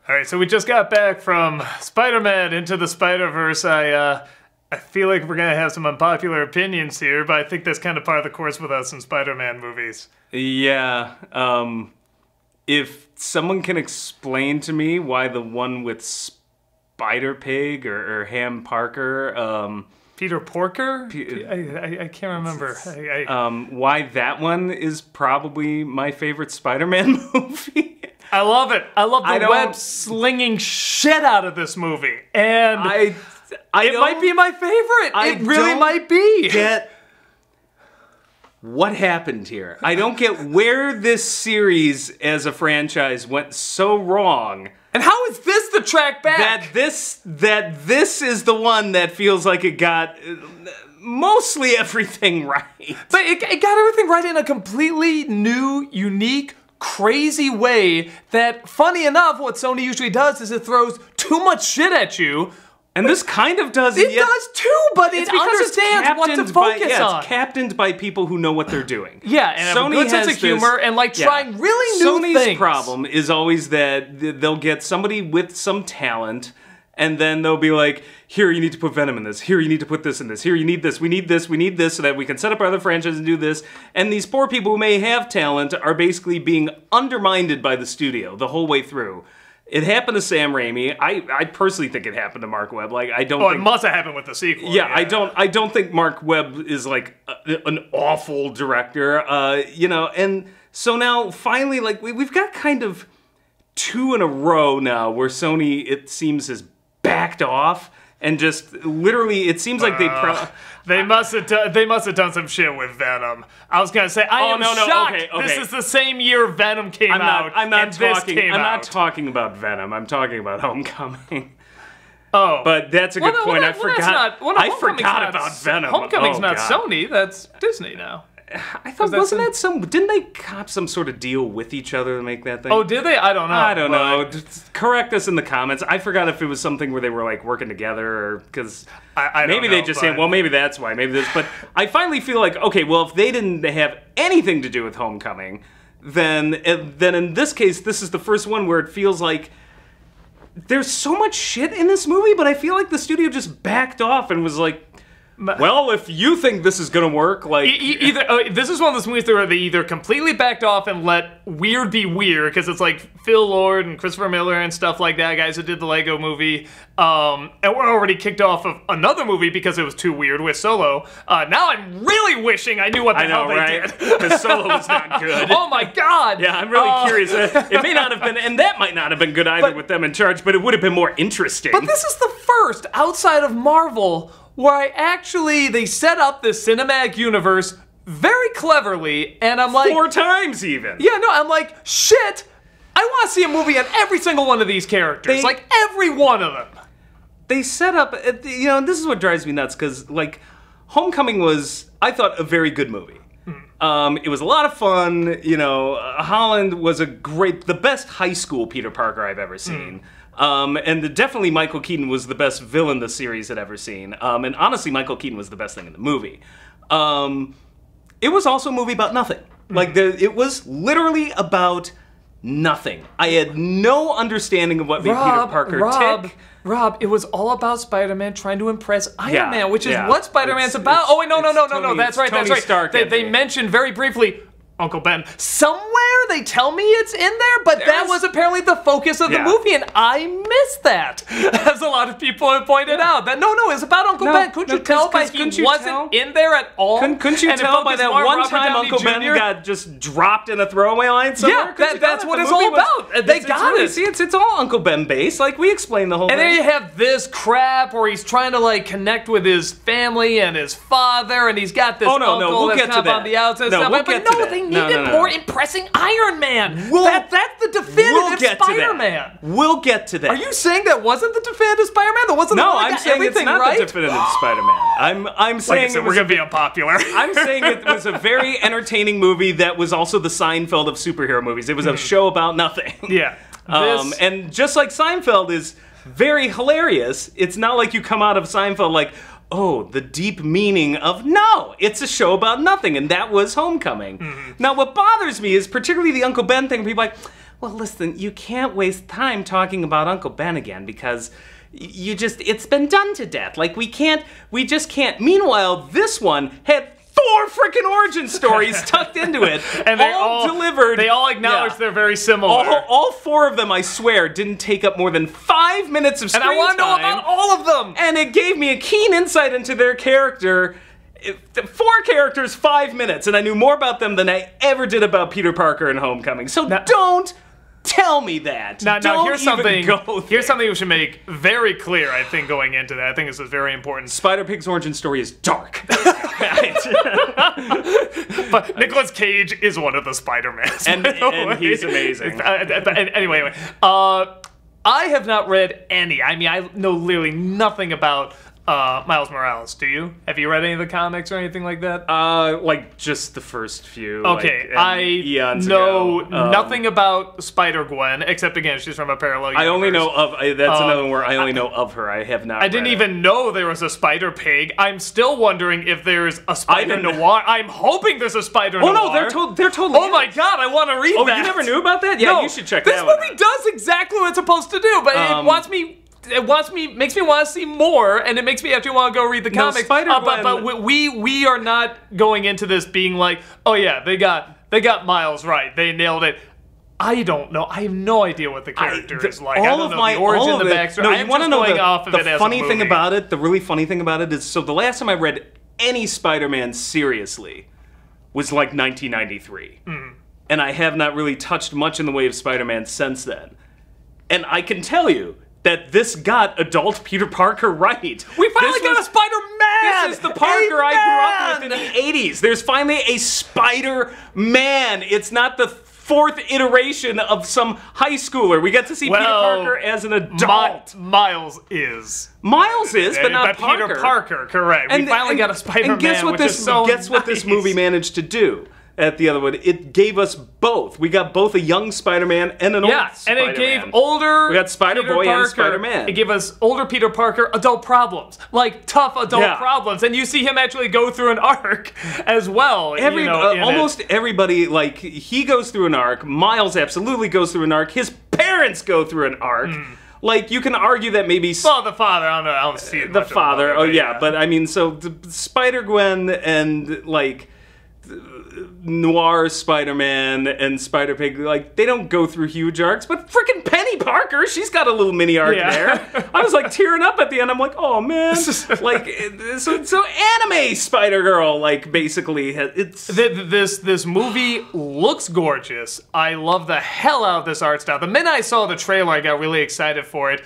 All right, so we just got back from Spider-Man Into the Spider-Verse. I feel like we're going to have some unpopular opinions here, but I think that's kind of part of the course with us in Spider-Man movies. Yeah. If someone can explain to me why the one with Spider-Pig or Ham Parker... Peter Porker? I can't remember. Why that one is probably my favorite Spider-Man movie. I love it. I love the web-slinging shit out of this movie. And it might be my favorite. It really might be. Get what happened here. I don't get where this series as a franchise went so wrong. And how is this the track back? That this is the one that feels like it got mostly everything right. But it got everything right in a completely new, unique, crazy way that, funny enough, what Sony usually does is it throws too much shit at you. And this kind of does it. It does too, but it understands what to focus on. It's captained by people who know what they're doing. Yeah, and have a good sense of humor and like trying really new things. Sony's problem is always that they'll get somebody with some talent, and then they'll be like, here, you need to put Venom in this. Here, you need to put this in this. Here, you need this. We need this. We need this so that we can set up our other franchises and do this. And these poor people who may have talent are basically being undermined by the studio the whole way through. It happened to Sam Raimi. I personally think it happened to Mark Webb. Like, I don't think... it must have happened with the sequel. Yeah, yeah. I don't think Mark Webb is, like, an awful director, you know, and so now, finally, like, we've got kind of 2 in a row now where Sony, it seems, has backed off, and just, literally, it seems like they must have done some shit with Venom. I was gonna say, I am shocked. Okay. This is the same year Venom came out. I'm not talking about Venom. I'm talking about Homecoming. Oh, but that's a good point. I forgot about Venom. Homecoming's not Sony. That's Disney now. I thought, wasn't that some... Didn't they cop some sort of deal with each other to make that thing? Oh, did they? I don't know. I don't know. Just correct us in the comments. I forgot if it was something where they were, like, working together, or... Because maybe they just say, well, maybe that's why. Maybe this... But I finally feel like, okay, well, if they didn't have anything to do with Homecoming, then in this case, this is the first one where it feels like there's so much shit in this movie, but I feel like the studio just backed off and was like, well, if you think this is gonna work, like... this is one of those movies where they either completely backed off and let weird be weird, because it's like Phil Lord and Christopher Miller and stuff like that, guys who did the Lego movie, and we're already kicked off of another movie because it was too weird with Solo. Now I'm really wishing I knew what the hell they did. Because Solo was not good. Oh my god! Yeah, I'm really curious. It may not have been, and that might not have been good either with them in charge, but it would have been more interesting. But this is the first, outside of Marvel, where they set up this cinematic universe very cleverly, and I'm like... 4 times, even! Yeah, no, I'm like, shit! I want to see a movie on every single one of these characters. Like, every one of them! They set up... You know, this is what drives me nuts, because, like, Homecoming was, I thought, a very good movie. It was a lot of fun, you know, Holland was the best high school Peter Parker I've ever seen. And definitely Michael Keaton was the best villain the series had ever seen. And honestly, Michael Keaton was the best thing in the movie. It was also a movie about nothing. Like, it was literally about nothing. I had no understanding of what made Peter Parker tick. Rob, it was all about Spider-Man trying to impress Iron Man, which is what Spider-Man's about. Oh, wait, no, that's right, that's right. Stark, they mentioned very briefly Uncle Ben. Somewhere they tell me it's in there, but that was apparently the focus of the movie, and I missed that, as a lot of people have pointed out. That no, it's about Uncle Ben. Couldn't you tell by he wasn't in there at all? Couldn't you tell by that one time Uncle Ben got just dropped in a throwaway line somewhere? Yeah, that's what it's all about. They got it. See, it's all Uncle Ben based. Like, we explained the whole thing. And then you have this crap where he's trying to, like, connect with his family and his father, and he's got this uncle that's kind of on the outside. They needed more impressing Iron Man. That's the definitive Spider-Man. We'll get to that. Are you saying that wasn't the definitive Spider-Man? That wasn't the one that got everything right? No, I'm saying it's not the definitive Spider-Man. I'm saying we're gonna be unpopular. I'm saying it was a very entertaining movie that was also the Seinfeld of superhero movies. It was a show about nothing. Yeah. And just like Seinfeld is very hilarious, it's not like you come out of Seinfeld like, oh, the deep meaning of... No, it's a show about nothing, and that was Homecoming. Now, what bothers me is particularly the Uncle Ben thing. People are like, well, listen, you can't waste time talking about Uncle Ben again because it's been done to death. Like, we just can't. Meanwhile, this one had 4 freaking origin stories tucked into it, and they all delivered. They all acknowledge they're very similar. All 4 of them, I swear, didn't take up more than 5 minutes of screen time. And I want to know about all of them! And it gave me a keen insight into their character. 4 characters, 5 minutes, and I knew more about them than I ever did about Peter Parker in Homecoming. So don't tell me that. Now here's something we should make very clear, I think, going into that. I think this is very important. Spider-Pig's origin story is dark. But Nicolas Cage is one of the Spider-Mans. And he's amazing. Anyway, I have not read any. I mean, I know literally nothing about Miles Morales. Do you? Have you read any of the comics or anything like that? Like just the first few. Okay, I know nothing about Spider-Gwen, except again, she's from a parallel universe. I only know of, that's another one where I only know of her. I have not I didn't even know there was a Spider-Pig. I'm still wondering if there's a Spider-Noir. I'm hoping there's a Spider-Noir. Oh no, they're totally. Oh my god, I want to read that. Oh, you never knew about that? Yeah, you should check that one out. This movie does exactly what it's supposed to do, but it makes me want to see more, and it makes me actually want to go read the comics. But we are not going into this being like, oh yeah, they got Miles right, they nailed it. I don't know. I have no idea what the character is like. I don't know the origin, the backstory. No, you want to know the funny thing movie. about it? The really funny thing about it is, so the last time I read any Spider-Man seriously was like 1993, and I have not really touched much in the way of Spider-Man since then. And I can tell you that this got adult Peter Parker right. We finally got a Spider-Man! This is the Parker I grew up with in the 80s. There's finally a Spider-Man. It's not the 4th iteration of some high schooler. We get to see Peter Parker as an adult. Miles is, but not Parker. Peter Parker, correct. We finally got a Spider-Man, and guess what this movie managed to do? At the other one, it gave us both. We got both a young Spider-Man and an old Spider-Man. And it gave older We got Spider-Boy and Spider-Man. It gave us older Peter Parker adult problems. Like, tough adult problems. And you see him actually go through an arc as well. Almost everybody, like, he goes through an arc. Miles absolutely goes through an arc. His parents go through an arc. Like, you can argue that maybe... Well, the father, I don't see it. The father, but I mean, so Spider-Gwen and, like... Noir Spider-Man and Spider-Pig, like, they don't go through huge arcs, but frickin' Penny Parker, she's got a little mini arc there. I was like tearing up at the end. I'm like, oh man, like, so anime Spider-Girl, like, basically, it's... This movie looks gorgeous. I love the hell out of this art style. The minute I saw the trailer, I got really excited for it.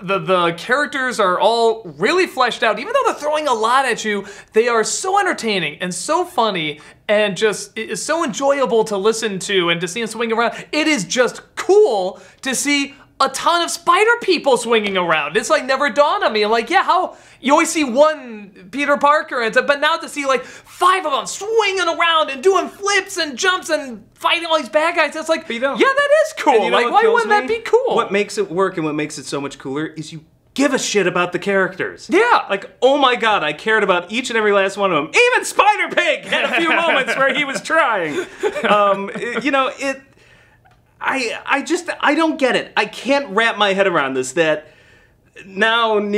The characters are all really fleshed out. Even though they're throwing a lot at you, they are so entertaining and so funny and just it's so enjoyable to listen to and to see them swing around. It is just cool to see a ton of spider people swinging around. It's like never dawned on me. I'm like, yeah, how you always see one Peter Parker, and but now to see like 5 of them swinging around and doing flips and jumps and fighting all these bad guys, it's like, yeah, that is cool. Like, why wouldn't that be cool? What makes it work and what makes it so much cooler is you give a shit about the characters. Yeah. Like, oh my god, I cared about each and every last one of them. Even Spider-Pig had a few moments where he was trying. I don't get it. I can't wrap my head around this, that now when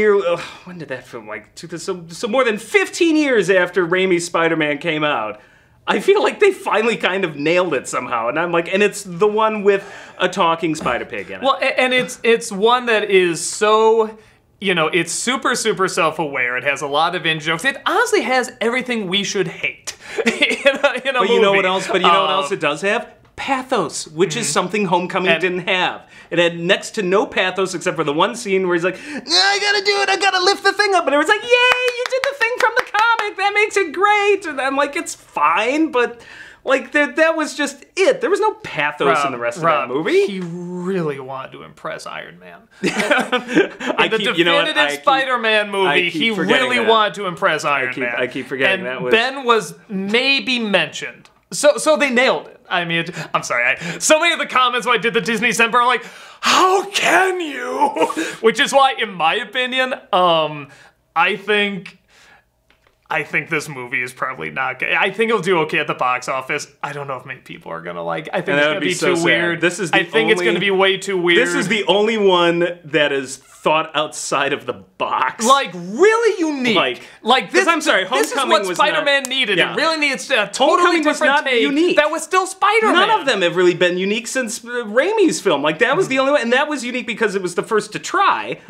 did that film, like, so more than 15 years after Raimi's Spider-Man came out, I feel like they finally kind of nailed it somehow, and I'm like, and it's the one with a talking Spider-Pig in it. Well, and it's one that is so... it's super, super self-aware. It has a lot of in-jokes. It honestly has everything we should hate in a movie. You know what else? But you know what else it does have? Pathos, which is something Homecoming didn't have. It had next to no pathos except for the one scene where he's like, I gotta do it, I gotta lift the thing up. And everyone's like, yay, you did the thing from the comic, that makes it great. And I'm like, it's fine, but... like, that was just it. There was no pathos in the rest of that movie. He really wanted to impress Iron Man. The definitive Spider-Man movie, he really wanted to impress Iron Man. I keep forgetting that was... Ben was maybe mentioned. So they nailed it. I mean, I'm sorry. So many of the comments when I did the Disney Semper are like, how can you? Which is why, in my opinion, I think I think this movie is probably not good. I think it'll do okay at the box office. I don't know if many people are gonna like. I think it's gonna be too weird. This is I think it's gonna be way too weird. This is the only one that is thought outside of the box. Like really unique. Like this. I'm sorry, this Homecoming is what was Spider-Man not, needed. Yeah. It really needs a Homecoming totally was different not take. unique. That was still Spider-Man. None of them have really been unique since Raimi's film. Like that was the only one, and that was unique because it was the first to try.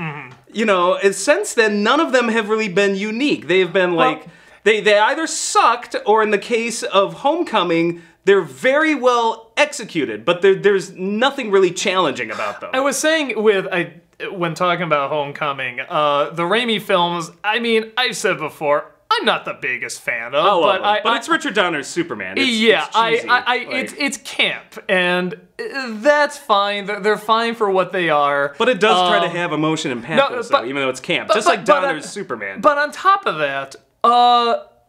You know, and since then, none of them have really been unique. They have been like. They either sucked, or in the case of Homecoming, they're very well executed, but there's nothing really challenging about them. I was saying when talking about Homecoming, the Raimi films, I mean, I've said before, I'm not the biggest fan of, but it's Richard Donner's Superman. It's cheesy. It's camp, and that's fine. They're fine for what they are. But it does try to have emotion and pathos, though, even though it's camp, just like Donner's Superman. But on top of that,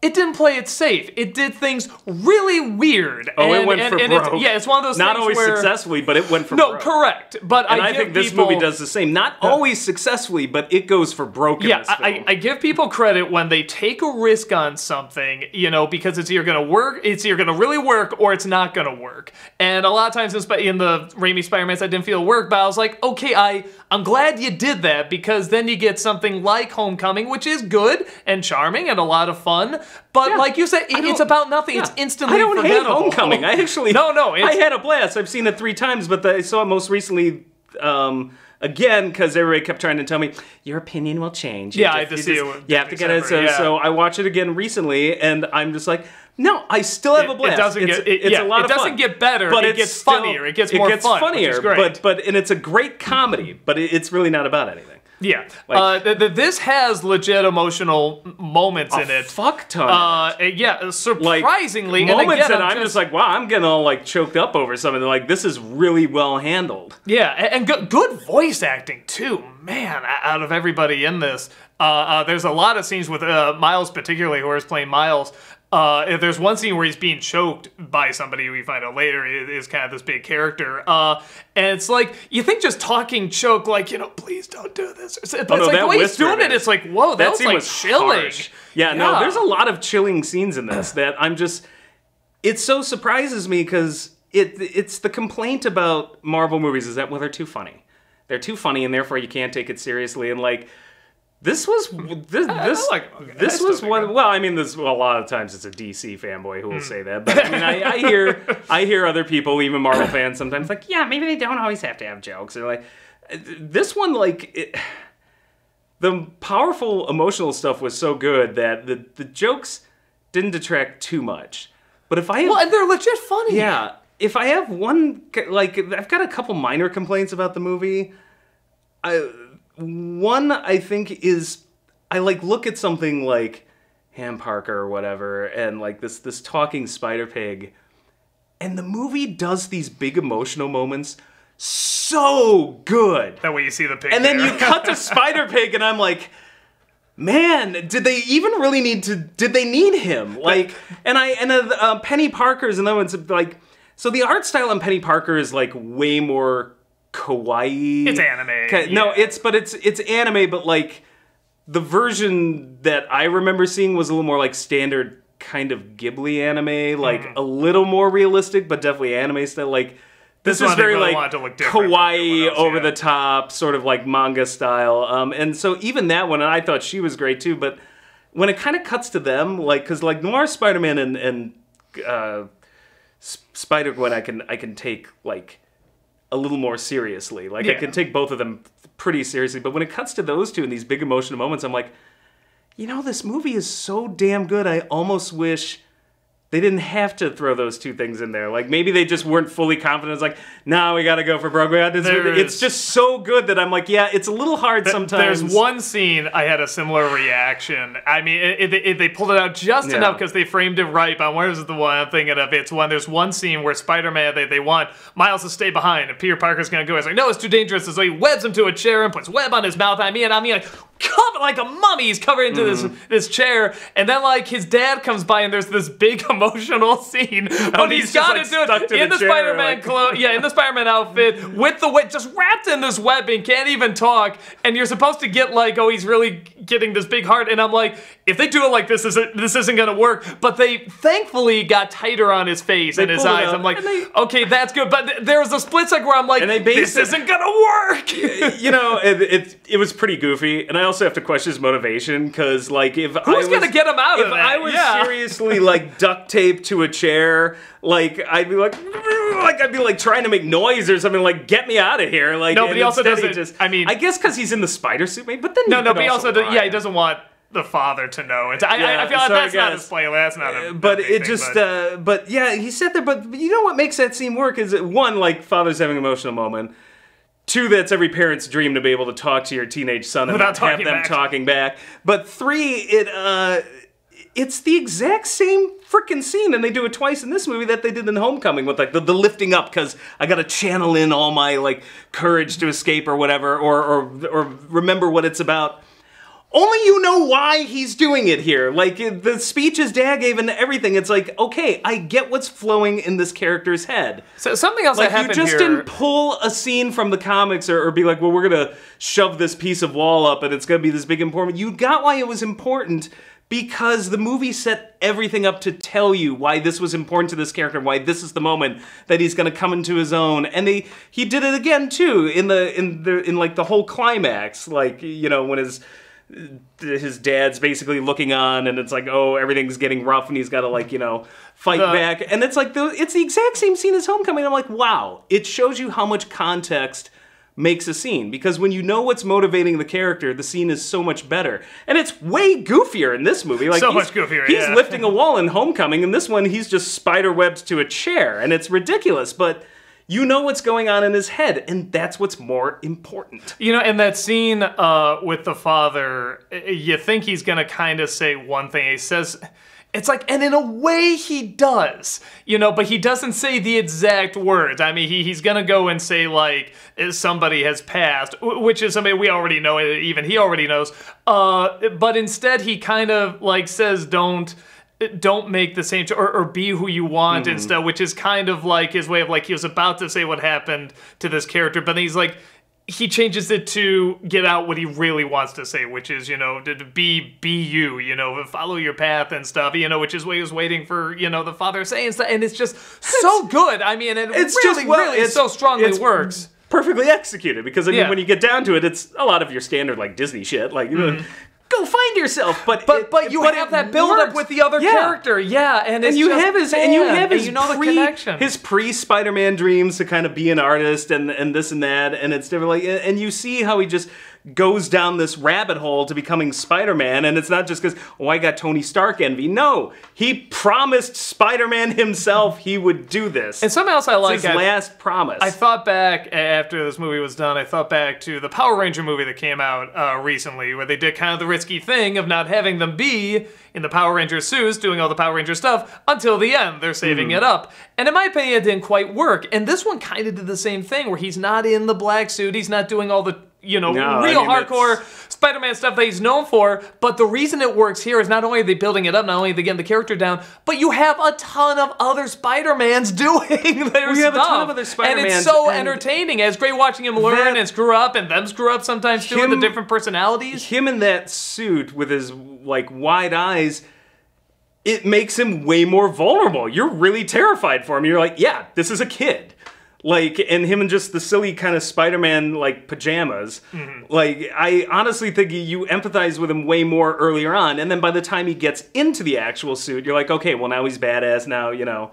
it didn't play it safe. It did things really weird. Oh, it went for broke. It's one of those not things always where, successfully, but it went for no, broke. correct. But I think this movie does the same. Not always successfully, but it goes for broke in this film. I give people credit when they take a risk on something, you know, because it's either going to work, it's either going to really work, or it's not going to work. And a lot of times in the Raimi Spider-Mans, I didn't feel it work, but I was like, okay, I'm glad you did that, because then you get something like Homecoming, which is good and charming and a lot of fun. But like you said, it's about nothing. Yeah. It's instantly forgettable. I don't hate Homecoming. I actually... No. I had a blast. I've seen it 3 times, but I saw it most recently again because everybody kept trying to tell me, your opinion will change. Yeah, I have to see it. You have to get it. So I watched it again recently, and I'm just like, no, I still have a blast. It doesn't get... It's a lot of fun. It doesn't get better, but it gets funnier. It gets more fun, funnier, which is great. and it's a great comedy, but it's really not about anything. Yeah, this has legit emotional moments in it. Fuck ton. Yeah, surprisingly, like, moments and again, that I'm just like, wow, I'm getting all like choked up over something. Like, this is really well handled. Yeah, and good voice acting too. Man, out of everybody in this, there's a lot of scenes with Miles, particularly, who is playing Miles. There's one scene where he's being choked by somebody who we find out later is kind of this big character. And it's like, you think just talking choke, like, you know, please don't do this. But it's like the way he's doing it, it's like, whoa, that was like chilling. Harsh. Yeah, no, there's a lot of chilling scenes in this that I'm just, it so surprises me because it's the complaint about Marvel movies is that, well, they're too funny. They're too funny and therefore you can't take it seriously. And like, this was one. Well, I mean, a lot of times it's a DC fanboy who will say that, but I mean, I hear other people, even Marvel fans, sometimes like, yeah, maybe they don't always have to have jokes. Or like, this one, like, the powerful emotional stuff was so good that the jokes didn't detract too much. But if I have, and they're legit funny. Yeah, if I have one, like, I've got a couple minor complaints about the movie. One, I think, is I like look at something like Ham Parker or whatever, and like this talking spider pig, and the movie does these big emotional moments so good. That way you see the pig, and then you cut to Spider Pig, and I'm like, man, did they even really need to? Did they need him? Like, and Penny Parker's another one's like, so the art style on Penny Parker is like way more kawaii. It's anime. No, it's anime, but like the version that I remember seeing was a little more like standard kind of Ghibli anime, like a little more realistic, but definitely anime style. Like this is very really like kawaii, over the top, sort of like manga style. And so even that one, I thought she was great too. But when it kind of cuts to them, like because like Noir Spider-Man and Spider-Gwen, I can take like a little more seriously. Like, I can take both of them pretty seriously. But when it cuts to those two in these big emotional moments, I'm like, you know, this movie is so damn good, I almost wish they didn't have to throw those two things in there. Like, maybe they just weren't fully confident. It's like, no, we gotta go for Broadway. It's just so good that I'm like, yeah, it's a little hard sometimes. There's one scene I had a similar reaction. I mean, they pulled it out just enough because they framed it right, but where's the one I'm thinking of? There's one scene where Spider-Man, they want Miles to stay behind, and Peter Parker's gonna go. He's like, no, it's too dangerous. So he webs him to a chair and puts web on his mouth. I mean, like, covered like a mummy. He's covered into this chair, and then like his dad comes by, and there's this big emotional scene when he's got to do it in the Spider-Man clothes, in the Spider-Man outfit with the web just wrapped in this webbing, can't even talk, and you're supposed to get like, oh, he's really getting this big heart, and I'm like, if they do it like this isn't gonna work. But they thankfully got tighter on his face and his eyes. I'm like, okay, that's good. But there was a split second where I'm like, this isn't gonna work. You know, it was pretty goofy, and I also have to question his motivation, because like if who's gonna get him out of that? If I was seriously like duct taped to a chair, like I'd be like trying to make noise or something, like get me out of here. Like no, but he also doesn't. I guess because he's in the spider suit, maybe. But then but he also he doesn't want the father to know. I feel like that's not his play. That's not a. But it just. But yeah, he sat there. But you know what makes that scene work is that, one, like father's having an emotional moment. Two, that's every parent's dream to be able to talk to your teenage son and not have them talking back. But three, it's the exact same freaking scene, and they do it twice in this movie that they did in Homecoming with like the lifting up, because I gotta channel in all my like courage to escape or whatever, or remember what it's about. Only you know why he's doing it here. Like, the speech his dad gave and everything, it's like, okay, I get what's flowing in this character's head. So something else that happened here... you just didn't pull a scene from the comics or be like, well, we're gonna shove this piece of wall up and it's gonna be this big important... You got why it was important, because the movie set everything up to tell you why this was important to this character, why this is the moment that he's gonna come into his own. And he did it again, too, in like the whole climax. Like, you know, when his dad's basically looking on, and it's like, oh, everything's getting rough, and he's got to, like, you know, fight back. And it's like, it's the exact same scene as Homecoming. I'm like, wow, it shows you how much context makes a scene. Because when you know what's motivating the character, the scene is so much better. And it's way goofier in this movie. Like, so much goofier, He's lifting a wall in Homecoming, and this one, he's just spider-webbed to a chair, and it's ridiculous, but... You know what's going on in his head, and that's what's more important. You know, in that scene with the father, you think he's gonna kind of say one thing. He says, it's like, and in a way he does, you know, but he doesn't say the exact words. I mean, he's gonna go and say, like, somebody has passed, which is something we already know, even he already knows. But instead he kind of, like, says, don't make the same or be who you want instead, which is kind of like his way of, like, he was about to say what happened to this character, but then he's like, he changes it to get out what he really wants to say, which is, you know, to be you know, follow your path and stuff, you know, which is what he was waiting for, you know, the father saying stuff, and it's just so good. I mean, it's really so strongly works. Perfectly executed, because I mean, when you get down to it, it's a lot of your standard, like, Disney shit, like, you know, go find yourself, but you have that build up with the other character, and you have his connection, his pre-Spider-Man dreams to kind of be an artist and this and that, and it's different, like, and you see how he just goes down this rabbit hole to becoming Spider-Man, and it's not just because, oh, I got Tony Stark envy. No, he promised Spider-Man himself he would do this. And something else I like, his last promise. I thought back, after this movie was done, I thought back to the Power Ranger movie that came out recently, where they did kind of the risky thing of not having them be in the Power Ranger suits, doing all the Power Ranger stuff, until the end. They're saving it up. And in my opinion, it didn't quite work. And this one kind of did the same thing, where he's not in the black suit, he's not doing all the, you know, hardcore Spider-Man stuff that he's known for, but the reason it works here is not only are they building it up, not only are they getting the character down, but you have a ton of other Spider-Mans doing their stuff. We have a ton of other Spider-Mans. And it's so entertaining. It's great watching him learn and screw up, and them screw up sometimes too, with the different personalities. Him in that suit with his, like, wide eyes, it makes him way more vulnerable. You're really terrified for him. You're like, yeah, this is a kid. Like, and him in just the silly kind of Spider-Man, like, pajamas. Like, I honestly think you empathize with him way more earlier on, and then by the time he gets into the actual suit, you're like, okay, well, now he's badass now, you know.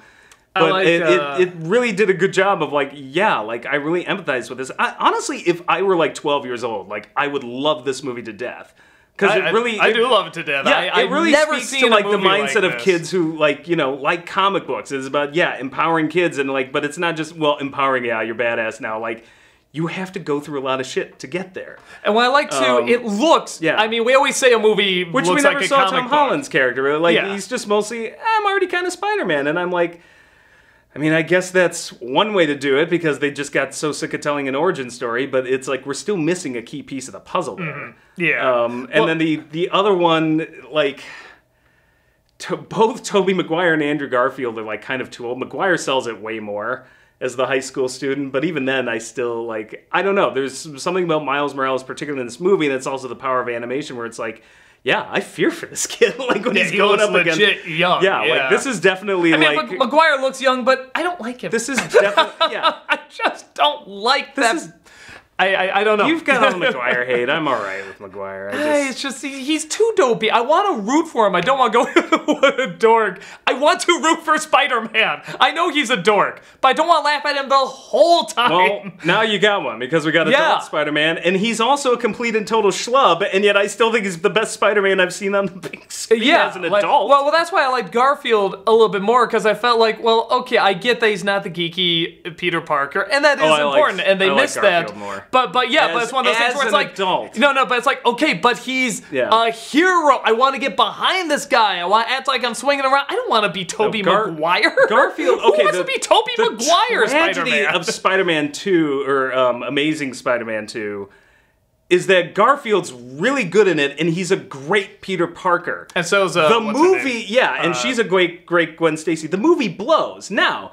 But like, it really did a good job of, like, yeah, like, I really empathize with this. Honestly, if I were, like, 12 years old, like, I would love this movie to death. Because I do love it to death. Yeah, it really never speaks to, like, the mindset of kids who, like, you know, like comic books. It's about, yeah, empowering kids, and, like, but it's not just, well, empowering, yeah, you're badass now. Like, you have to go through a lot of shit to get there. And what I like too, it looks. Yeah. I mean, we always say a movie which looks we never like a saw comic Tom book. Holland's character. Like, he's just mostly, I'm already kind of Spider-Man, and I'm like, I mean, I guess that's one way to do it, because they just got so sick of telling an origin story, but it's like we're still missing a key piece of the puzzle there. Yeah. And then the other one, like, both Tobey Maguire and Andrew Garfield are, like, kind of too old. Maguire sells it way more as the high school student, but even then, I still, like, I don't know. There's something about Miles Morales, particularly in this movie, that's also the power of animation, where it's like, yeah, I fear for this kid. Like when he's he going looks up against legit young. Yeah, like this is definitely I mean, like McGuire looks young, but I don't like him. this is definitely I just don't like this that. is I don't know. You've got all the McGuire hate. I'm all right with McGuire. It's just he's too dopey. I want to root for him. I don't want to go, what a dork. I want to root for Spider-Man. I know he's a dork, but I don't want to laugh at him the whole time. Well, now you got one because we got adult Spider-Man, and he's also a complete and total schlub, and yet I still think he's the best Spider-Man I've seen on the big screen as an adult. Well, that's why I liked Garfield a little bit more, because I felt like, well, okay, I get that he's not the geeky Peter Parker, and that is important, and they missed that. More. But it's one of those things where it's like, adult. No, but it's like, okay, but he's a hero. I want to get behind this guy. I want to act like I'm swinging around. I don't want to be Tobey Maguire. Garfield, okay, who wants to be Tobey Maguire? The tragedy of Spider-Man 2 or Amazing Spider-Man 2 is that Garfield's really good in it, and he's a great Peter Parker. And so's the movie, and she's a great Gwen Stacy. The movie blows. Now,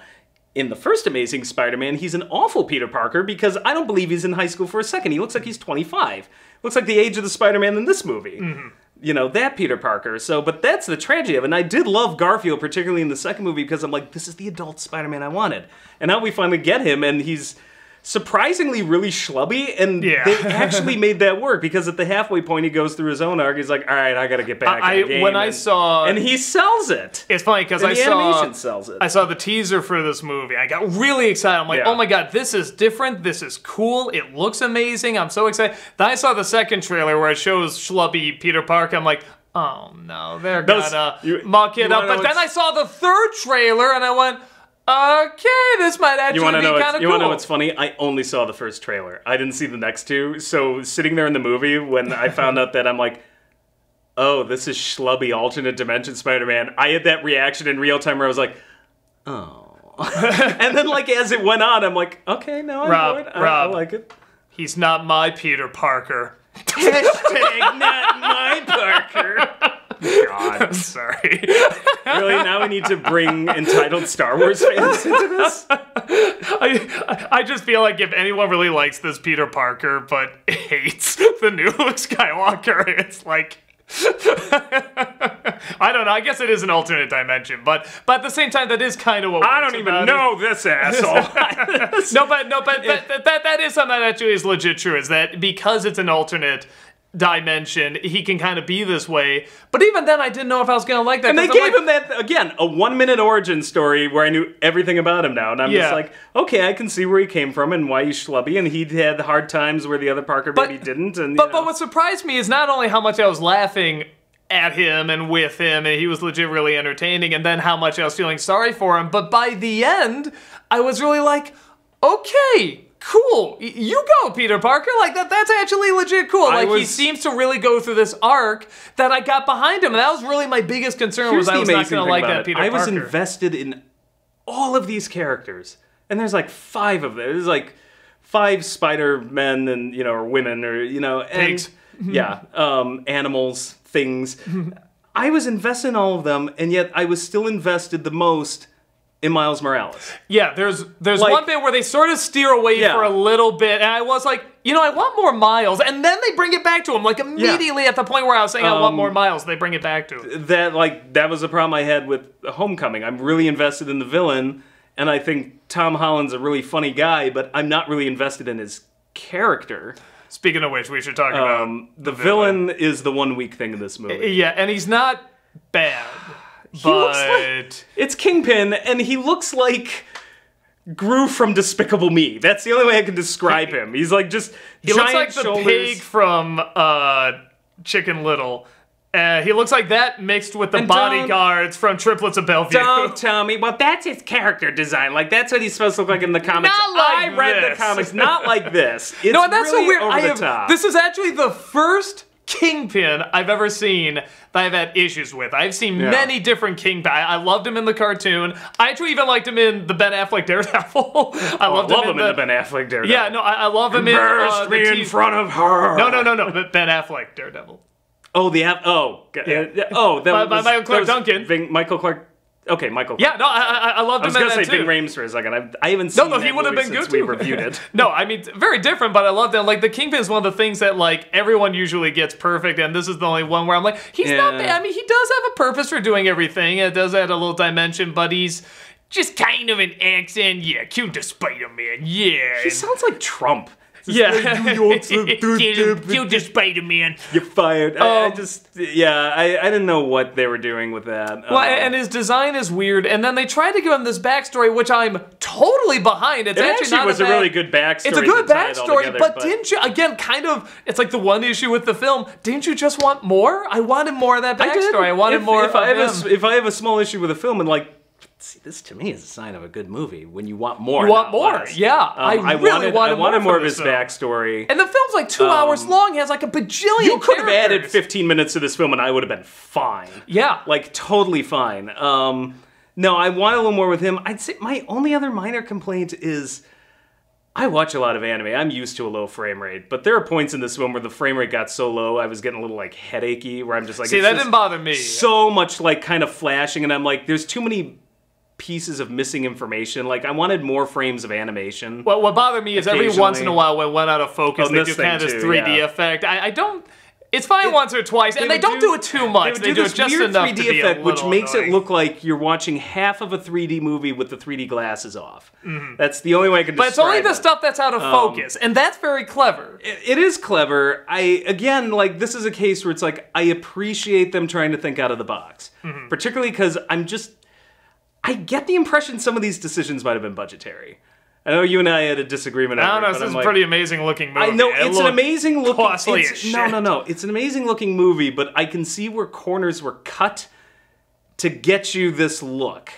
in the first Amazing Spider-Man, he's an awful Peter Parker because I don't believe he's in high school for a second. He looks like he's 25. Looks like the age of the Spider-Man in this movie. Mm-hmm. You know, that Peter Parker. But that's the tragedy of it. And I did love Garfield, particularly in the second movie, because I'm like, this is the adult Spider-Man I wanted. And now we finally get him, and he's surprisingly really schlubby, and they actually made that work, because at the halfway point he goes through his own arc. He's like, all right, I gotta get back in the game. And he sells it. It's funny because animation sells it. I saw the teaser for this movie. I got really excited. I'm like, oh my god, this is different. This is cool. It looks amazing. I'm so excited. Then I saw the second trailer where it shows schlubby Peter Parker. I'm like, oh no, they're gonna muck it up. But then I saw the third trailer and I went, okay, this might actually be kind of cool. You want to know what's funny? I only saw the first trailer. I didn't see the next two. So sitting there in the movie, when I found out that, I'm like, oh, this is schlubby alternate dimension Spider-Man. I had that reaction in real time where I was like, oh. And then, like, as it went on, I'm like, okay, no, I like it. He's not my Peter Parker. Hashtag not my Parker. God, I'm sorry. Really? Now we need to bring entitled Star Wars fans into this? I just feel like if anyone really likes this Peter Parker but hates the new Luke Skywalker, it's like... I don't know. I guess it is an alternate dimension, but at the same time, that is kind of what I don't even know this asshole. No, but that is something that actually is legit true. Is that because it's an alternate dimension, he can kind of be this way. But even then, I didn't know if I was going to like that. And they gave him that, again, a 1-minute origin story where I knew everything about him now. And I'm just like, okay, I can see where he came from and why he's schlubby. And he had hard times where the other Parker maybe didn't. And, but what surprised me is not only how much I was laughing at him and with him, and he was legit really entertaining, and then how much I was feeling sorry for him. But by the end, I was really like, okay, cool. You go, Peter Parker. Like, that's actually legit cool. He seems to really go through this arc that I got behind him. And that was really my biggest concern, was I was not going to like that Peter Parker. I was invested in all of these characters. And there's like 5 of them. There's like 5 Spider-Men and, or women or, and... Pigs. Animals, things. I was invested in all of them, and yet I was still invested the most in Miles Morales. Yeah, there's one bit where they sort of steer away for a little bit, and I was like, I want more Miles, and then they bring it back to him, like immediately at the point where I was saying I want more Miles, they bring it back to him. That was a problem I had with Homecoming. I'm really invested in the villain, and I think Tom Holland's a really funny guy, but I'm not really invested in his character. Speaking of which, we should talk about the villain is the one weak thing in this movie. Yeah, and he's not bad. But it's Kingpin, and he looks like Gru from Despicable Me. That's the only way I can describe him. He's like just he giant looks like shoulders. The pig from Chicken Little. He looks like that mixed with the bodyguards from Triplets of Bellevue. Don't tell me. Well, that's his character design. Like, that's what he's supposed to look like in the comics. Not like I read the comics. Not like this. It's no, and that's really so weird. over the top. This is actually the first Kingpin I've ever seen that I've had issues with. I've seen many different Kingpin. I loved him in the cartoon. I actually even liked him in the Ben Affleck Daredevil. I love him in the Ben Affleck Daredevil. Yeah, no, I love him in me in front of her. No, Ben Affleck Daredevil. Oh, Michael Clark Duncan. Okay, Michael. Yeah, no, I loved him in that I was too. gonna say Ving Rhames for a second. I haven't seen No, he that would have movie been good since we too. reviewed it. No, I mean, very different, but I love that. Like, the Kingpin is one of the things that, like, everyone usually gets perfect, and this is the only one where I'm like, he's not bad. I mean, he does have a purpose for doing everything. It does add a little dimension, but he's just kind of an accent. Yeah, cue the Spider-Man. Yeah. He sounds like Trump. Yeah. Cue the Spider-Man. You're fired. I didn't know what they were doing with that. Well, and his design is weird, and then they tried to give him this backstory, which I'm totally behind. It's it actually not was a really good backstory. It's a good to tie it all backstory, together, but didn't you, again, kind of, it's like the one issue with the film, didn't you just want more? I wanted more of that backstory. I wanted more if of if I have a small issue with a film and like, see, this to me is a sign of a good movie when you want more. You want more, less. yeah. I really wanted more of his film. backstory. And the film's like 2 hours long. He has like a bajillion You could have added characters. 15 minutes to this film and I would have been fine. Yeah. Like, totally fine. No, I want a little more with him. I'd say my only other minor complaint is I watch a lot of anime. I'm used to a low frame rate, but there are points in this film where the frame rate got so low I was getting a little like headachy where I'm just like, see, that didn't bother me. So much like kind of flashing and I'm like, there's too many pieces of missing information. Like, I wanted more frames of animation. Well, what bothered me is every once in a while when it went out of focus, they do kind of this 3D effect. I don't... It's fine once or twice, and they don't do it too much. They do it just enough 3D to be effect, a which little makes annoying. it look like you're watching half of a 3D movie with the 3D glasses off. That's the only way I can describe it. But it's only the stuff that's out of focus, and that's very clever. It is clever. Again, like, this is a case where it's like, I appreciate them trying to think out of the box. Particularly because I get the impression some of these decisions might have been budgetary. I know you and I had a disagreement. I don't know. This is a pretty amazing looking movie. I know it's an amazing looking. Costly as shit. No. It's an amazing looking movie, but I can see where corners were cut to get you this look,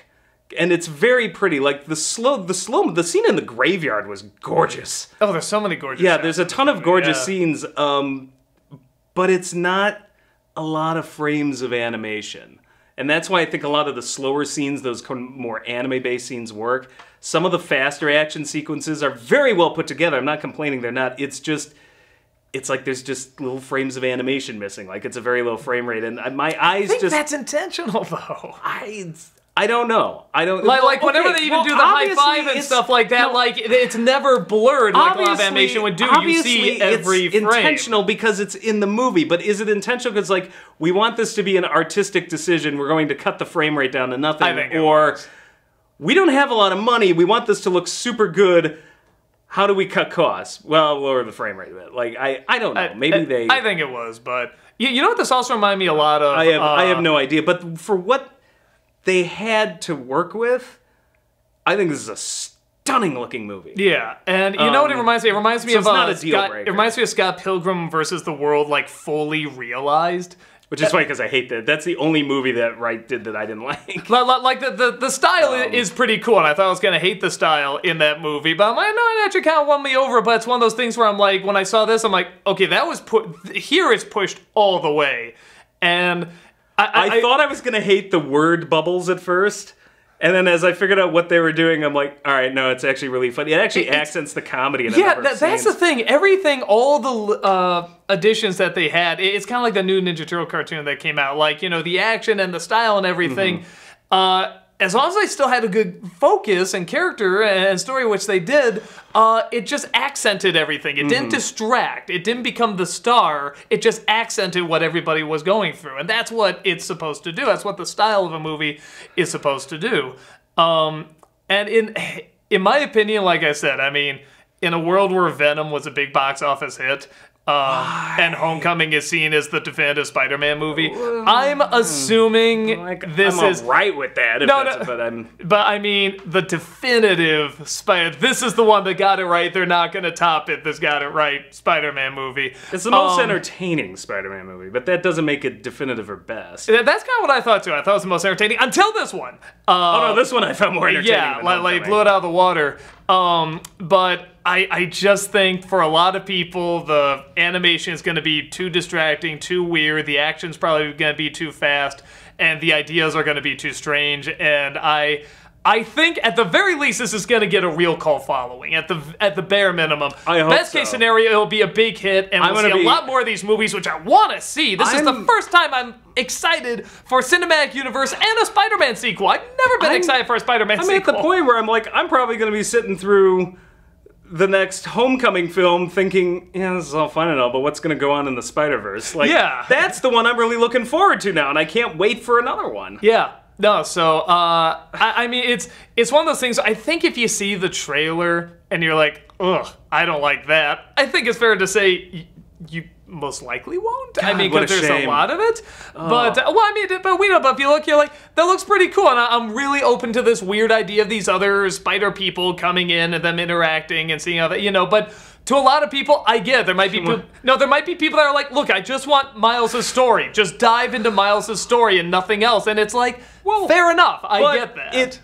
and it's very pretty. Like the scene in the graveyard was gorgeous. Oh, there's so many gorgeous. Yeah, there's a ton of gorgeous scenes, but it's not a lot of frames of animation. And that's why I think a lot of the slower scenes, those more anime-based scenes work. Some of the faster action sequences are very well put together. I'm not complaining they're not. It's like there's just little frames of animation missing. Like, it's a very low frame rate. And my eyes I think that's intentional, though. I don't know. I don't... Like whenever they even do the high five and stuff like that, like, it's never blurred like a lot of animation would do. You see every frame. It's intentional because it's in the movie, but is it intentional because, like, we want this to be an artistic decision, we're going to cut the frame rate down to nothing, I think or we don't have a lot of money, we want this to look super good, how do we cut costs? Well, lower the frame rate a bit. Like, I don't know. Maybe they... I think it was, but... You know what this also reminded me a lot of? I have no idea, but for what they had to work with, I think this is a stunning looking movie. Yeah, and you know what it reminds me? It reminds me of not a deal breaker. It reminds me of Scott Pilgrim versus the World, like, fully realized. Which is funny because I hate that. That's the only movie that Wright did that I didn't like. Like the style is pretty cool, and I thought I was gonna hate the style in that movie, but I'm like, no, it actually kind of won me over. But it's one of those things where I'm like, when I saw this, I'm like, okay, that was here it's pushed all the way, and I thought I was gonna hate the word bubbles at first. And then as I figured out what they were doing, I'm like, all right, no, it's actually really funny. It actually accents the comedy in a number of that's scenes. the thing. Everything, all the additions that they had, it's kind of like the new Ninja Turtle cartoon that came out. Like, you know, the action and the style and everything. As long as they still had a good focus and character and story, which they did, it just accented everything. It didn't distract. It didn't become the star. It just accented what everybody was going through. And that's what it's supposed to do. That's what the style of a movie is supposed to do. And in my opinion, like I said, I mean, in a world where Venom was a big box office hit, and Homecoming is seen as the definitive Spider-Man movie, I'm assuming this is right with that. But I mean, the definitive this is the one that got it right. They're not going to top it. This got it right Spider-Man movie. It's the most entertaining Spider-Man movie, but that doesn't make it definitive or best. That's kind of what I thought too. I thought it was the most entertaining until this one. Oh no, this one I found more entertaining. Yeah, like blew it out of the water. But I just think for a lot of people, the animation is going to be too distracting, too weird. The action's probably going to be too fast, and the ideas are going to be too strange. And I I think at the very least this is going to get a real cult following. At the bare minimum, I hope best case scenario, it'll be a big hit, and we'll see a lot more of these movies, which I want to see. This is the first time I'm excited for a cinematic universe and a Spider-Man sequel. I've never been excited for a Spider-Man sequel. I'm at the point where I'm like, I'm probably going to be sitting through the next Homecoming film thinking, yeah, this is all fine and all, but what's going to go on in the Spider-Verse? Like, yeah. That's the one I'm really looking forward to now, and I can't wait for another one. Yeah. No, so, I mean, it's one of those things, I think if you see the trailer and you're like, ugh, I don't like that, I think it's fair to say you most likely won't. God, I mean, because there's a lot of it. Oh. But, well, I mean, but we know, but if you look, you're like, that looks pretty cool. And I'm really open to this weird idea of these other spider people coming in and them interacting and seeing how that, you know, but to a lot of people, I get it. There might be there might be people that are like, look, I just want Miles' story. Just dive into Miles' story and nothing else. And it's like, well, fair enough. I get that. It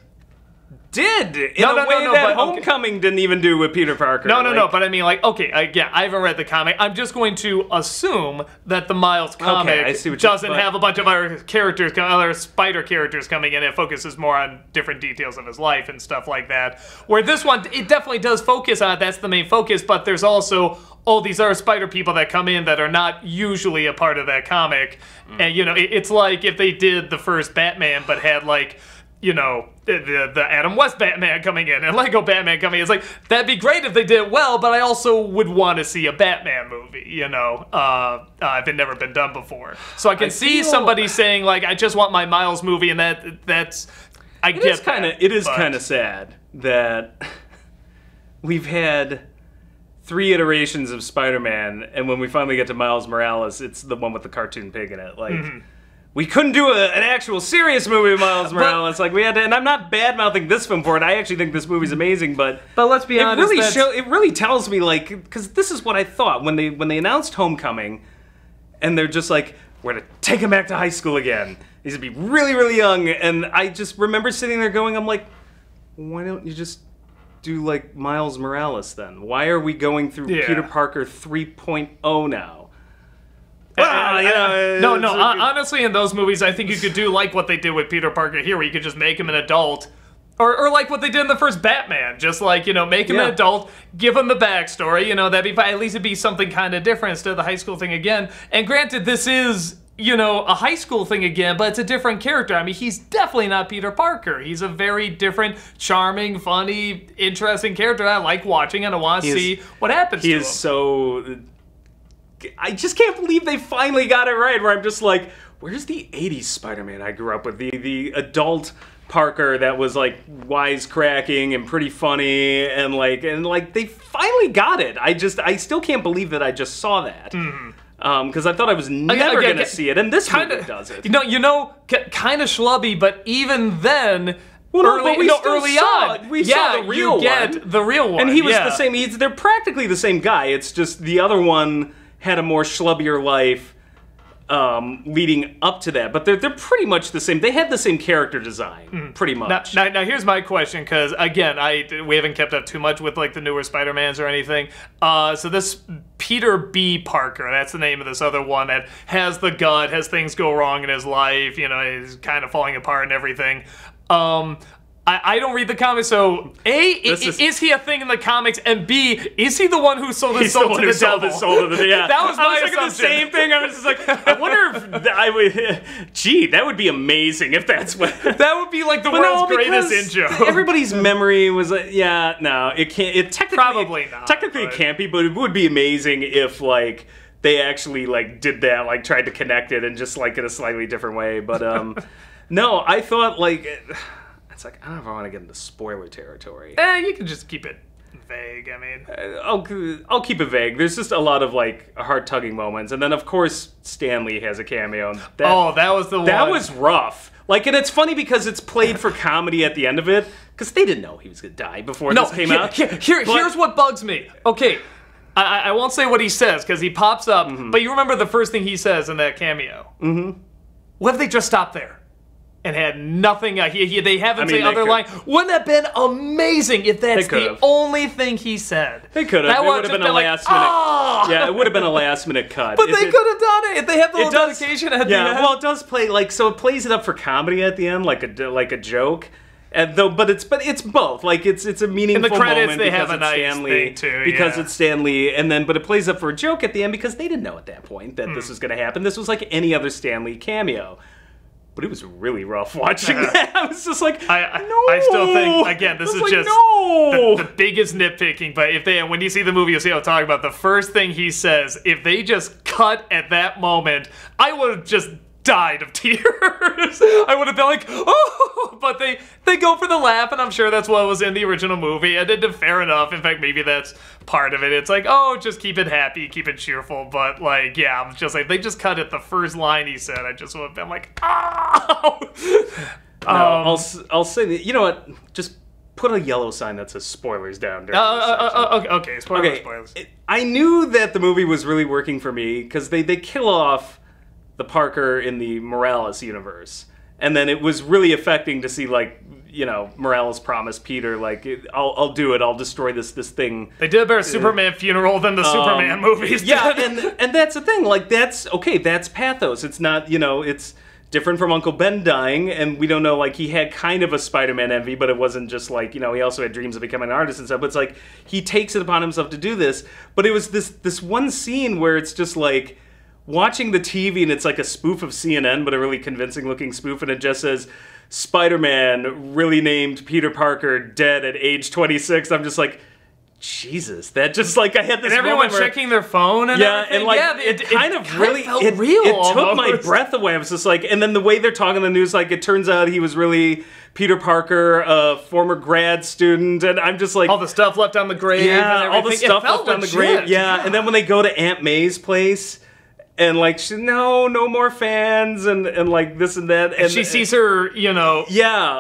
did in a way that Homecoming didn't even do with Peter Parker. No, but I mean, like, okay, again, I haven't read the comic. I'm just going to assume that the Miles comic doesn't have a bunch of other characters, other spider characters coming in. It focuses more on different details of his life and stuff like that. Where this one, it definitely does focus on it. That's the main focus, but there's also all these other spider people that come in that are not usually a part of that comic. And, you know, it's like if they did the first Batman, but had, like, you know, the Adam West Batman coming in and Lego Batman coming in. It's like, that'd be great if they did it well, but I also would want to see a Batman movie, you know, if it never been done before. So I can see somebody saying, like, I just want my Miles movie, and that's, I get that. It is kind of sad that we've had 3 iterations of Spider-Man, and when we finally get to Miles Morales, it's the one with the cartoon pig in it. Like, we couldn't do an actual serious movie with Miles Morales. Like, we had to, and I'm not bad-mouthing this film for it. I actually think this movie's amazing, but let's be honest, it really tells me, like, because this is what I thought when they announced Homecoming, and they're just like, we're gonna take him back to high school again. He's gonna be really, really young, and I just remember sitting there going, I'm like, why don't you just do, like, Miles Morales then? Why are we going through Peter Parker 3.0 now? Honestly, in those movies, I think you could do like what they did with Peter Parker here, where you could just make him an adult. Or like what they did in the first Batman. Just like, you know, make him an adult, give him the backstory, you know, that'd be fine. At least it'd be something kind of different instead of the high school thing again. And granted, this is, you know, a high school thing again, but it's a different character. I mean, he's definitely not Peter Parker. He's a very different, charming, funny, interesting character I like watching, and I want to see what happens to him. He is so... I just can't believe they finally got it right, where I'm just like, where's the 80s Spider-Man I grew up with? The adult Parker that was, like, wisecracking and pretty funny, and they finally got it. I still can't believe that I just saw that. Because I thought I was never going to see it, and this movie does it. You know, kind of schlubby, but even then... Well, early on, we saw the real one. Get the real one. And he was the same. They're practically the same guy. It's just the other one had a more schlubbier life leading up to that. But they're pretty much the same. They had the same character design, pretty much. Now here's my question, because, again, we haven't kept up too much with, like, the newer Spider-Mans or anything. So this Peter B. Parker, that's the name of this other one that has the gut, has things go wrong in his life, you know, he's kind of falling apart and everything. I don't read the comics, so A, is he a thing in the comics, and B, is he the one who sold his soul to the devil? That was my assumption. The same thing. I was just like, I wonder if I would. Gee, that would be amazing if that's what. That would be like the world's greatest in-joke. Everybody's memory was like, it can't. It technically probably not. Technically, it can't be, but it would be amazing if, like, they actually, like, did that, like, tried to connect it and just, like, in a slightly different way. But no, I thought, like. It's like, I don't know if I want to get into spoiler territory. You can just keep it vague, I mean. I'll keep it vague. There's just a lot of, like, heart-tugging moments. And then, of course, Stanley has a cameo. That was the one. That was rough. Like, and it's funny because it's played for comedy at the end of it, because they didn't know he was going to die before this came out. Here's what bugs me. Okay, I won't say what he says, because he pops up, but you remember the first thing he says in that cameo. What if they just stopped there? And had nothing. They haven't said other line. Wouldn't that have been amazing if that's the only thing he said? They could have. It would have been a last minute. Yeah, it would have been a last minute cut. But they could have done it if they have the little dedication at the end. Well, it does play it plays it up for comedy at the end, like a joke. And but it's both. Like it's a meaningful in the credits, moment they because have a it's nice Stan Lee, thing too, because yeah. it's Stan Lee, and then but it plays up for a joke at the end because they didn't know at that point that this was going to happen. This was like any other Stan Lee cameo. But it was really rough watching that. I was just like, I still think, again, this is like, just no. the biggest nitpicking. But if they, when you see the movie, you'll see what I'm talking about. The first thing he says, if they just cut at that moment, I would have just died of tears. I would have been like, oh, but they go for the laugh, and I'm sure that's what was in the original movie. And it fair enough. In fact, maybe that's part of it. It's like, oh, just keep it happy, keep it cheerful. But like, yeah, I'm just like, they just cut it the first line he said. I just would have been like, oh. No, I'll say that. You know what? Just put a yellow sign that says spoilers down. Okay, spoilers. I knew that the movie was really working for me because they kill off the Parker in the Morales universe, and then it was really affecting to see, like, you know, Morales promised Peter, like, I'll do it, I'll destroy this thing. They did a better Superman funeral than the Superman movies. Yeah, and that's the thing, like, that's pathos. It's not, you know, it's different from Uncle Ben dying, and we don't know, like, he had kind of a Spider-Man envy, but it wasn't just like, you know, he also had dreams of becoming an artist and stuff, but it's like, he takes it upon himself to do this, but it was this one scene where it's just like, watching the TV and it's like a spoof of CNN, but a really convincing looking spoof, and it just says, Spider-Man, really named Peter Parker, dead at age 26. I'm just like, Jesus, that just like, I had this and everyone moment where, checking their phone and everything. And like, yeah, it kind of really felt it, real. it took almost. my breath away. I was just like, and then the way they're talking in the news, like, it turns out he was really Peter Parker, a former grad student, and I'm just like, all the stuff left on the grave. yeah, and all the stuff left on the grave. Yeah, and then when they go to Aunt May's place. And like, no more fans, and like this and that. And she sees her, you know,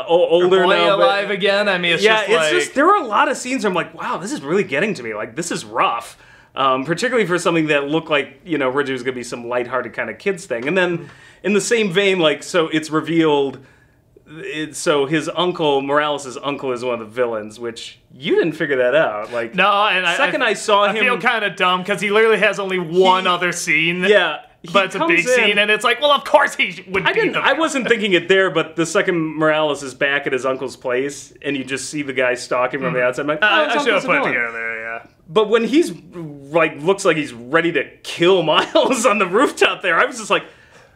older boy now, alive again. I mean, it's just there were a lot of scenes where I'm like, wow, this is really getting to me. Like, this is rough, particularly for something that looked like, you know, originally was gonna be some lighthearted kind of kids thing. And then in the same vein, like, so it's revealed. So his uncle, Morales' uncle, is one of the villains, which you didn't figure that out. Like, no, and I saw him, I feel kind of dumb because he literally has only one other scene. Yeah, but it's a big scene, and it's like, well, of course he would. I wasn't thinking it there, but the second Morales is back at his uncle's place, and you just see the guy stalking from the outside. I'm like, I should have put it together there. Yeah. But when he's like, looks like he's ready to kill Miles on the rooftop there, I was just like,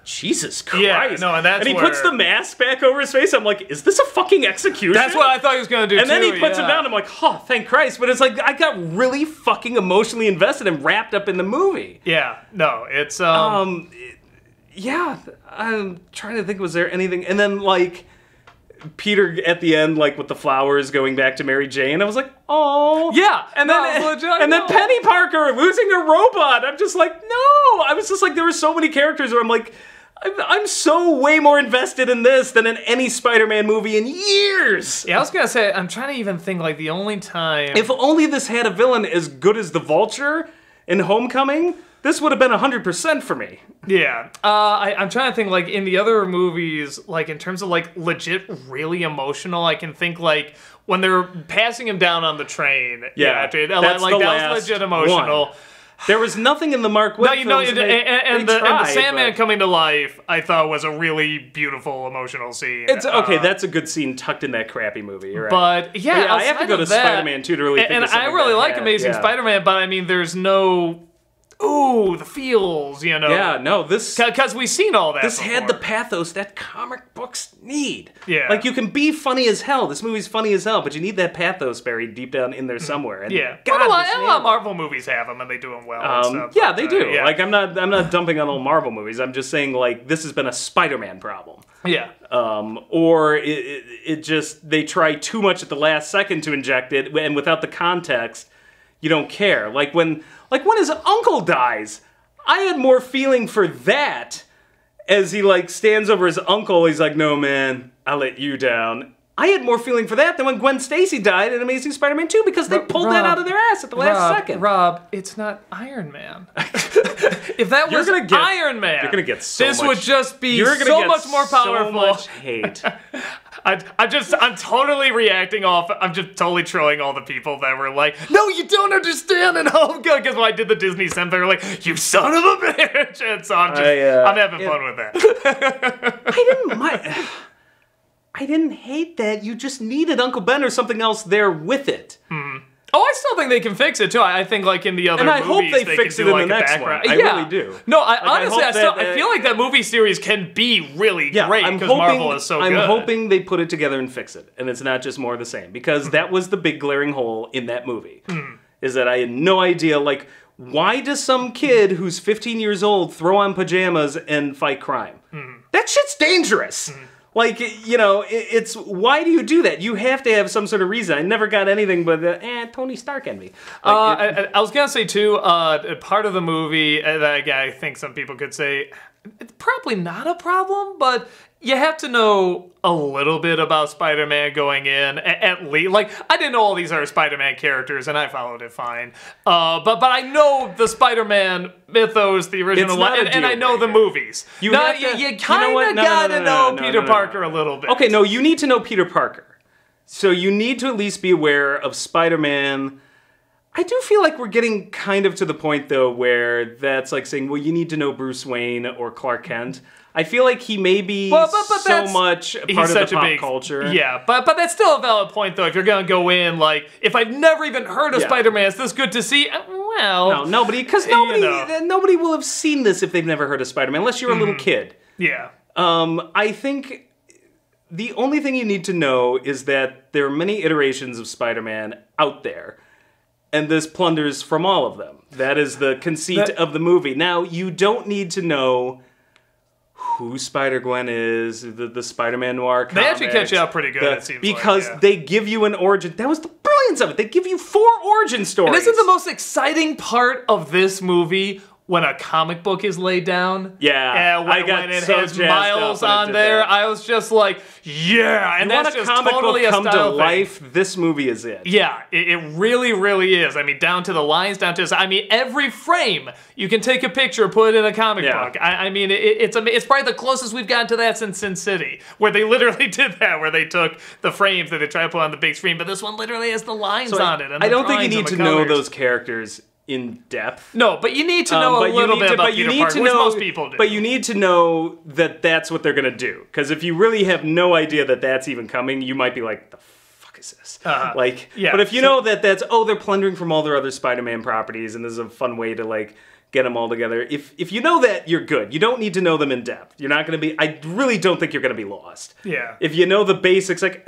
Jesus Christ. Yeah, no, and he puts the mask back over his face. I'm like, is this a fucking execution? That's what I thought he was going to do, and then he puts him down. I'm like, oh, thank Christ. But it's like, I got really fucking emotionally invested and wrapped up in the movie. Yeah, no, it's... yeah, I'm trying to think, was there anything... And then, like, Peter at the end, like, with the flowers going back to Mary Jane, I was like, oh. Yeah, and then Penny Parker losing her robot. I'm just like, no. I was just like, there were so many characters where I'm like, I'm so way more invested in this than in any Spider-Man movie in years. Yeah, I was gonna say, I'm trying to even think, like, the only time... If only this had a villain as good as the Vulture in Homecoming, this would have been 100% for me. Yeah. I'm trying to think, like, in the other movies, like, in terms of, like, legit really emotional, I can think, like, when they're passing him down on the train. Yeah, that was legit emotional. One. There was nothing in the Mark Waid films. And the Sandman coming to life, I thought was a really beautiful, emotional scene. It's okay. That's a good scene tucked in that crappy movie. You're right. But yeah, I have to go to Spider-Man 2 to really. Think of I really like Amazing Spider-Man, but I mean, there's no. Ooh, the feels, you know. Yeah, no, this... Because we've seen all that This before. had the pathos that comic books need. Yeah. Like, you can be funny as hell. This movie's funny as hell, but you need that pathos buried deep down in there somewhere. And yeah. God, a lot of Marvel movies have them, and they do them well. And stuff, yeah, they do. Yeah. Like, I'm not dumping on all Marvel movies. I'm just saying, like, this has been a Spider-Man problem. Yeah. Or it just... They try too much at the last second to inject it, and without the context, you don't care. Like, when his uncle dies... I had more feeling for that as he, like, stands over his uncle. He's like, no, man, I let you down. I had more feeling for that than when Gwen Stacy died in Amazing Spider-Man 2 because they pulled that out of their ass at the last second. Rob, it's not Iron Man. If that was Iron Man, you're gonna get so this much, would just be so much more powerful. So much hate. I'm totally reacting off. I'm just totally trolling all the people that were like, no, you don't understand, and Homecoming, because when I did the Disney Sense, they were like, you son of a bitch, and so I'm having fun with that. I didn't mind. I didn't hate that. You just needed Uncle Ben or something else there with it. Oh, I still think they can fix it too. I think like in the other movies, hope they fix can it do, in the like, next a background. one. I really do. No, honestly, I I feel like that movie series can be really great because Marvel is so good. I'm hoping they put it together and fix it, and it's not just more of the same. Because that was the big glaring hole in that movie, is that I had no idea, like, why does some kid who's 15 years old throw on pajamas and fight crime? That shit's dangerous. Like, you know, it's, why do you do that? You have to have some sort of reason. I never got anything but, Tony Stark envy. Like, I was going to say, too, part of the movie that I think some people could say, it's probably not a problem, but you have to know a little bit about Spider-Man going in, at least. Like, I didn't know all these are Spider-Man characters, and I followed it fine. But I know the Spider-Man mythos, the original one, and I know the movies. You kind of gotta know Peter Parker a little bit. Okay, no, you need to know Peter Parker. So you need to at least be aware of Spider-Man. I do feel like we're getting kind of to the point, though, where that's like saying, well, you need to know Bruce Wayne or Clark Kent. I feel like he may be so much a part of the pop culture. Yeah, but that's still a valid point, though. If you're going to go in, like, if I've never even heard of Spider-Man, is this good to see? Well... No, because nobody will have seen this if they've never heard of Spider-Man, unless you're a little kid. Yeah. I think the only thing you need to know is that there are many iterations of Spider-Man out there. And this plunders from all of them. That is the conceit of the movie. Now, you don't need to know who Spider-Gwen is, the Spider-Man noir comics. They actually catch you up pretty good, it seems because like, they give you an origin. That was the brilliance of it. They give you 4 origin stories. And isn't the most exciting part of this movie when a comic book is laid down? Yeah, when it has Miles on there, I was just like, yeah, and that's just totally a style thing. Come to life, this movie is it. Yeah, it really, really is. I mean, down to the lines, down to, I mean, every frame, you can take a picture, put it in a comic book. I mean, it's probably the closest we've gotten to that since Sin City, where they literally did that, where they took the frames that they tried to put on the big screen, but this one literally has the lines on it. And I don't think you need to know those characters in depth. No, but you need to know a little bit about Peter Parker, which most people do. But you need to know that that's what they're going to do. Because if you really have no idea that that's even coming, you might be like, the fuck is this? But if you know that that's, they're plundering from all their other Spider-Man properties, and this is a fun way to, like, get them all together. If you know that, you're good. You don't need to know them in depth. You're not going to be, I really don't think you're going to be lost. Yeah. If you know the basics, like,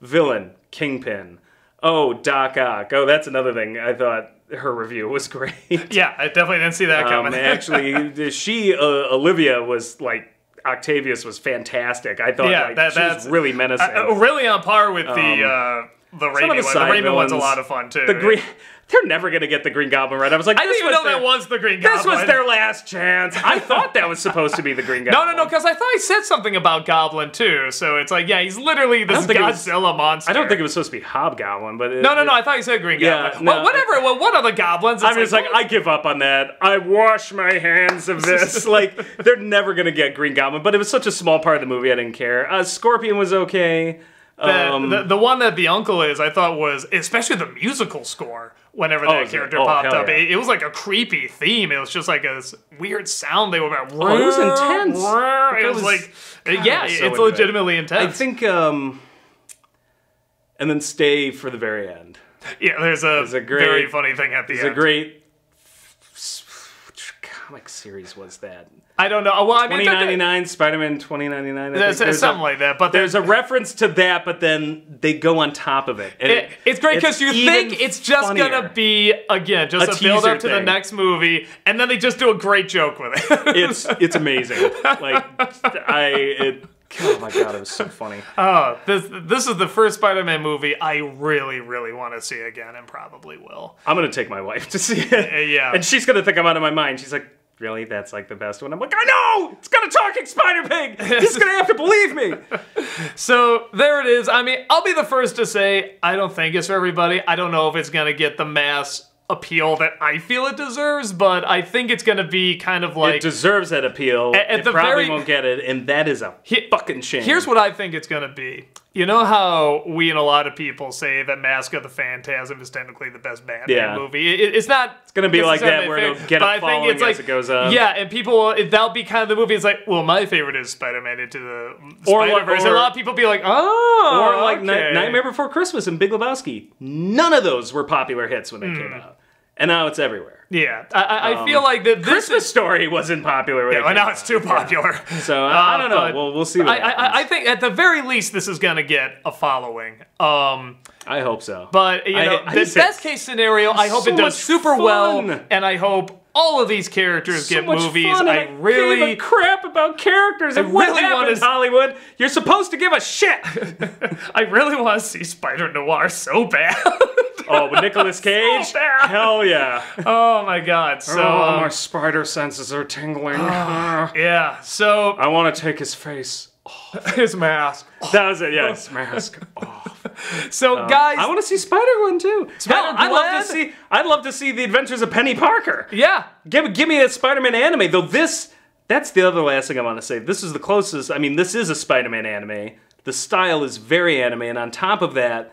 villain, Kingpin. Doc Ock. That's another thing I thought her review was great. Yeah, I definitely didn't see that coming. Actually, Olivia was like, Octavius was fantastic. I thought she was really menacing. Really on par with the Raimi one. The Raimi one's a lot of fun, too. They're never going to get the Green Goblin right. I was like, I didn't even know that was the Green Goblin. This was their last chance. I thought that was supposed to be the Green Goblin. No, because I thought he said something about Goblin, too. So it's like, yeah, he's literally this Godzilla monster. I don't think it was supposed to be Hobgoblin, but... No, I thought he said Green Goblin. Well, whatever. Well, what are the goblins? I'm just like, I give up on that. I wash my hands of this. Like, they're never going to get Green Goblin, but it was such a small part of the movie, I didn't care. Scorpion was okay. The one that the uncle is, I thought was, especially the musical score, whenever that character popped up, it was like a creepy theme. It was just like a weird sound they were about. It was intense. It was like, it's legitimately intense. I think, and then stay for the very end. Yeah, there's a very funny thing at the end. There's a great, which comic series was that? I don't know. Well, I mean, 2099, Spider-Man 2099. There's something like that. But there's a reference to that, but then they go on top of it. It's great because you think it's just going to be, again, just a build-up to the next movie, and then they just do a great joke with it. It's amazing. Like, oh my god, it was so funny. Oh, this is the first Spider-Man movie I really, really want to see again, and probably will. I'm going to take my wife to see it. Yeah. And she's going to think I'm out of my mind. She's like, really? That's like the best one? I'm like, I know! It's got a talking Spider-Pig! He's gonna have to believe me! So, there it is. I mean, I'll be the first to say, I don't think it's for everybody. I don't know if it's gonna get the mass appeal that I feel it deserves, but I think it's gonna be kind of like... It deserves that appeal. It probably won't get it, and that is a fucking shame. Here's what I think it's gonna be. You know how we and a lot of people say that Mask of the Phantasm is technically the best Batman movie? It's not... It's going to be like that where it'll get a following as it goes on. Yeah, and people... That'll be kind of the movie. It's like, well, my favorite is Spider-Man Into the Spider-Verse. And a lot of people be like, oh, or like okay. Nightmare Before Christmas and Big Lebowski. None of those were popular hits when they came out. And now it's everywhere. Yeah, I feel like that this Christmas Story wasn't popular. Yeah, well, now it's too popular. So I don't know. We'll see. What I think at the very least this is gonna get a following. I hope so. But you know, the best case scenario, I hope it does super well, and I hope all of these characters get movies. I really gave a crap about characters. And what happens, Hollywood? You're supposed to give a shit. I really want to see Spider Noir so bad. Oh, but Nicolas Cage? So bad. Hell yeah. Oh my god. So my spider senses are tingling. Yeah, so I want to take his face off. His mask. That was it, yeah, his mask off. So guys, I want to see Spider-Gwen too. I'd love to see The Adventures of Penny Parker. Yeah. Give me a Spider-Man anime, though that's the other last thing I want to say. This is the closest, I mean, this is a Spider-Man anime. The style is very anime, and on top of that,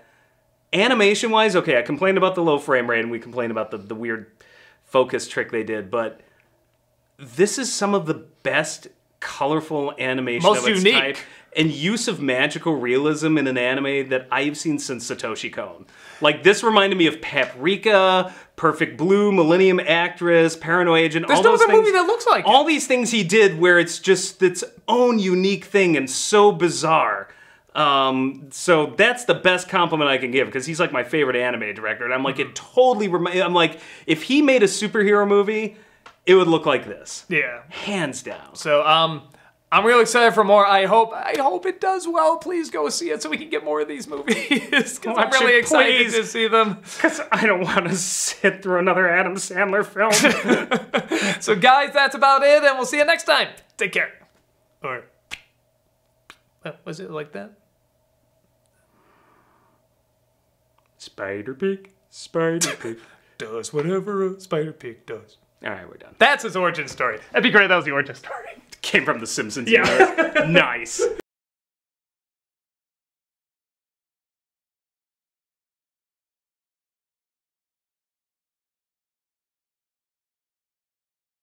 animation-wise, okay, I complained about the low frame rate, and we complained about the weird focus trick they did, but this is some of the best colorful animation Most of its unique. type, and use of magical realism in an anime that I've seen since Satoshi Kon. Like, this reminded me of Paprika, Perfect Blue, Millennium Actress, Paranoid Agent, all those things. There's no other movie that looks like all these things he did where it's just its own unique thing and so bizarre. So that's the best compliment I can give, because he's like my favorite anime director, and I'm like, it totally I'm like, if he made a superhero movie, it would look like this. Yeah. Hands down. So, I'm real excited for more. I hope it does well. Please go see it so we can get more of these movies, because I'm really excited to see them. Because I don't want to sit through another Adam Sandler film. So guys, that's about it, and we'll see you next time. Take care. Or, was it like that? Spider Pig does whatever a Spider Pig does. All right, we're done. That's his origin story. That'd be great. That was the origin story. Came from The Simpsons. Yeah. Nice.